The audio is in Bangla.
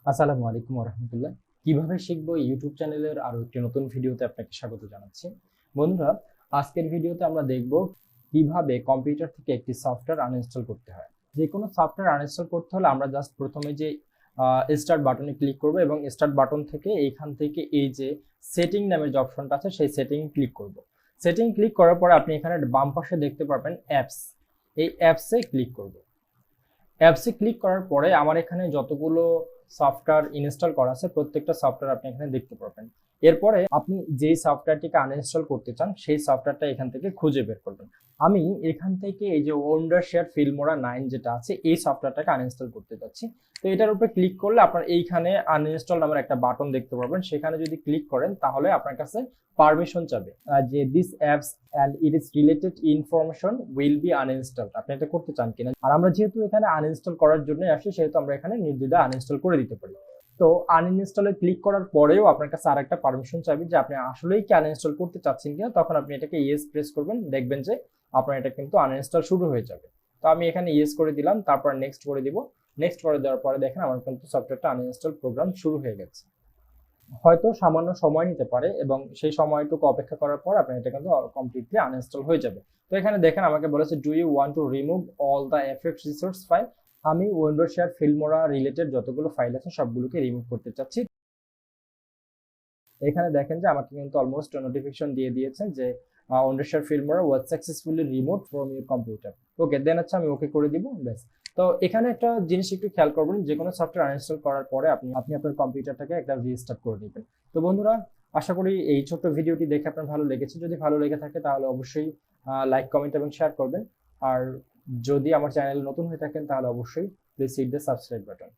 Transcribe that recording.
আসসালামু আলাইকুম রহমতুল্লাহ। কিভাবে শিখবো ইউটিউব চ্যানেলের আরো একটি নতুন ভিডিওতে আপনাকে স্বাগত জানাচ্ছি। বন্ধুরা, আজকের ভিডিওতে আমরা দেখব কিভাবে কম্পিউটার থেকে একটি সফটওয়্যার আনইনস্টল করতে হয়। যে কোনো সফটওয়্যার আনইনস্টল করতে হলে আমরা জাস্ট প্রথমে যে স্টার্ট বাটনে ক্লিক করব এবং স্টার্ট বাটন থেকে এইখান থেকে এই যে সেটিং নামের যে অপশনটা আছে সেই সেটিং ক্লিক করব। সেটিং ক্লিক করার পরে আপনি এখানে বাম পাশে দেখতে পারবেন অ্যাপস। এই অ্যাপসে ক্লিক করব। অ্যাপসে ক্লিক করার পরে আমার এখানে যতগুলো সফটওয়্যার ইনস্টল করা আছে প্রত্যেকটা সফটওয়্যার আপনি এখানে দেখতে পারবেন। এরপরে আপনি যেই সফটওয়্যারটিকে আনইনস্টল করতে চান সেই সফটওয়্যারটা এখান থেকে খুঁজে বের করবেন। আমি এখান থেকে এই যে ওন্ডারশেয়ার ফিল্মোরা 9 যেটা আছে এই সফটওয়্যারটাকে আনইনস্টল করতে যাচ্ছি। তো এটার উপরে ক্লিক করলে আপনার এইখানে আনইনস্টল নামের একটা বাটন দেখতে পারবেন। সেখানে যদি ক্লিক করেন তাহলে আপনার কাছে পারমিশন চাবে যে this apps and it is related information will be uninstalled. আপনি এটা করতে চান কিনা। আর আমরা যেহেতু এখানে আনইনস্টল করার জন্য আসি সেহেতু আমরা এখানে নির্দ্বিধায় আনইনস্টল করে দিতে পারি। তো আনইনস্টলে ক্লিক করার পরেও আপনার কাছে আরেকটা পারমিশন চাইবে যে আপনি আসলেই কি আনইনস্টল করতে চাচ্ছেন কিনা। তখন আপনি এটাকে ইয়েস প্রেস করবেন, দেখবেন যে আপনার এটা কিন্তু আনইনস্টল শুরু হয়ে যাবে। তো আমি এখানে ইয়েস করে দিলাম, তারপর নেক্সট করে দিব। নেক্সট করে দেওয়ার পরে দেখেন আমার কিন্তু সফটওয়্যারটা আনইনস্টল প্রোগ্রাম শুরু হয়ে গেছে। হয়তো সামান্য সময় নিতে পারে এবং সেই সময়টুকু অপেক্ষা করার পর আপনার এটা কিন্তু কমপ্লিটলি আনইনস্টল হয়ে যাবে। তো এখানে দেখেন আমাকে বলেছে do you want to remove all the FX resource file. আমি উইন্ডোশেয়ার ফিল্মোরা রিলেটেড যতগুলো ফাইল আছে সবগুলোকে রিমুভ করতে চাচ্ছি। এখানে দেখেন যে আমাকে কিন্তু অলমোস্ট নোটিফিকেশন দিয়ে দিয়েছে যে Wondershare Filmora was successfully removed from your computer. Okay, then হচ্ছে আমি ওকে করে দিব, ব্যাস। তো এখানে একটা জিনিস একটু খেয়াল করবেন, যে কোনো সফটওয়্যার আনইনস্টল করার পরে আপনি আপনার কম্পিউটারটাকে একটা রিস্টার্ট করে নেবেন। তো বন্ধুরা, আশা করি এই ছোট্ট ভিডিওটি দেখে আপনার ভালো লেগেছে। যদি ভালো লেগে থাকে তাহলে অবশ্যই লাইক, কমেন্ট এবং শেয়ার করবেন। আর যদি আমার চ্যানেল নতুন হয়ে থাকেন তাহলে অবশ্যই please hit the subscribe button.